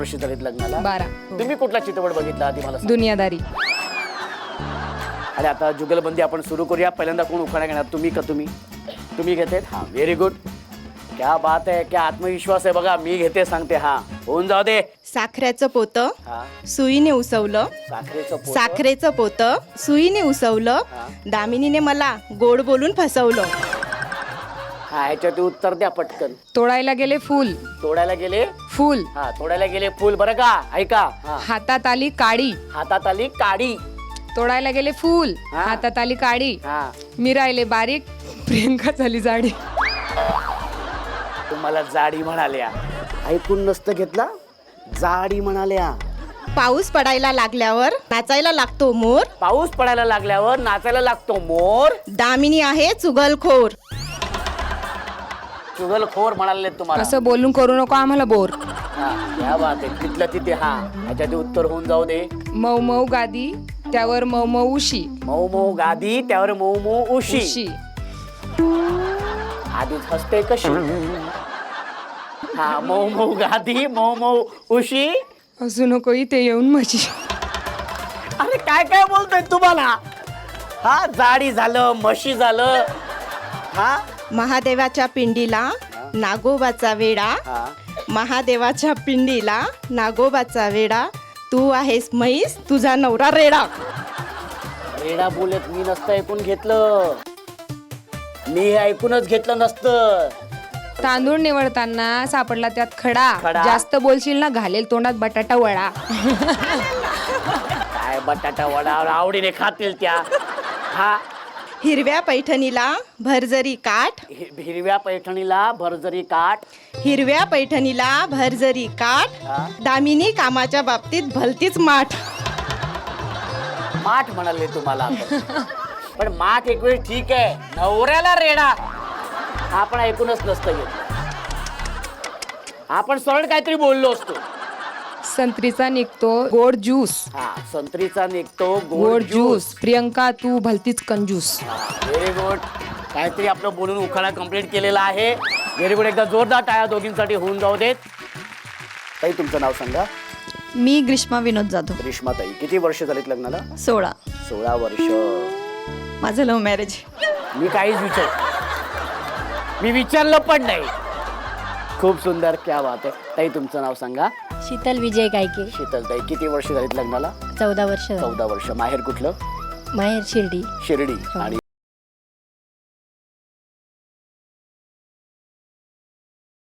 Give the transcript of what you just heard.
वर्ष झालीत लग्नाला? 12. तुम्ही कुठला चित्रपट बघितला आधी मला सांगा. दुनियादारी. आणि आता जुगलबंदी आपण सुरू करूया. पहिल्यांदा कोण उखाणा घेणार, तुम्ही का तुम्ही घेतेत? हा, व्हेरी गुड, क्या बात आहे, क्या आत्मविश्वास आहे बघा. मी घेते, सांगते. हा, होऊन जाऊ दे. साखरेचं पोतं हा, सुईने उसवलं, साखरेचं पोतं. साखरेचं पोतं सुईने उसवलं, दामिनीने मला गोड बोलून फसवलं. हा, ह्याच्यात उत्तर द्या पटकन. तोडायला गेले फूल. तोडायला गेले फूल. हा, तोडायला गेले फुल. बरं का, ऐका. हा, हातात आली काडी. हातात आली काडी. तोडायला गेले फूल. हा. हातात आली काडी. हा, मी राहिले बारीक, प्रियंका झाली जाडी. तुम्हाला जाडी म्हणाल्या, ऐकून नसतं घेतला. जाडी म्हणाल्या. पाऊस पडायला लागल्यावर नाचायला लागतो मोर, पाऊस पडायला लागल्यावर नाचायला लागतो मोर. दामिनी आहे चुगलखोर. चुगलखोर म्हणाले तुम्हाला. असं बोलून करू नको आम्हाला बोर. हा, क्या बात आहे. तिथलं तिथे. हा, ह्याच्यात उत्तर होऊन जाऊ दे. मऊ मऊ गादी, त्यावर मऊ मऊ उशी. मऊ मऊ गादी, त्यावर मऊ मऊ उशी. उशी. आधीच हसते कशी. हा, मऊ मऊ गादी, मऊ मऊ उशी. असू नको इथे येऊन माझी. अरे काय काय बोलतोय तुम्हाला. हा, जाडी झालं, म्हशी झालं. हा, महादेवाच्या पिंडीला नागोबाचा वेडा, हा, महादेवाच्या पिंडीला नागोबाचा वेडा, तू आहेस म्हैस तुझा नवरा रेडा. रेडा बोलत मी नसतं ऐकून घेतलं. मी हे ऐकूनच घेतलं नसतं. तांदूळ निवडताना सापडला त्यात खडा. खडा. जास्त बोलशील ना घालेल तोंडात बटाटा वडा. काय बटाटा वडा आवडीने खातील त्या. हा, हिरव्या पैठणीला भरजरी काठ, हिरव्या पैठणीला भरजरी काठ. हिरव्या पैठणीला भरजरी काठ, हा. दामिनी कामाच्या बाबतीत भलतीच माठ. माठ म्हणाले तुम्हाला आपण. पण माठ एक वेळ ठीक आहे, नवऱ्याला रेडा आपण ऐकूनच नसतं घेतलं. आपण सरळ काहीतरी बोललो असतो. संत्रीचा निघतो गोड ज्यूस. हा, संत्रीचा निघतो गोड ज्यूस. प्रियंका तू भलतीच कंजूस. Very good. काहीतरी आपलं बोलून उखाणा कंप्लीट केलेला आहे. Very good. एकदा जोरदार टाळ्या दोघींसाठी होऊन जाऊ देत. ताई, तुमचं नाव सांगा. मी ग्रीष्मा विनोद जाधव. ग्रीष्मा ताई, किती वर्ष झालीत लग्नाला? 16. 16 वर्ष. माझं लव्ह मॅरेज. मी काहीच मी विचारलं पण नाही. खूप सुंदर, क्या बात आहे. ताई, तुमचं नाव सांगा. शीतल विजय गायके. शीतल ताई, किती वर्ष झालीत लग्नाला? 14 वर्ष. 14 वर्ष. माहेर कुठलं? माहेर शिर्डी. शिर्डी. आणि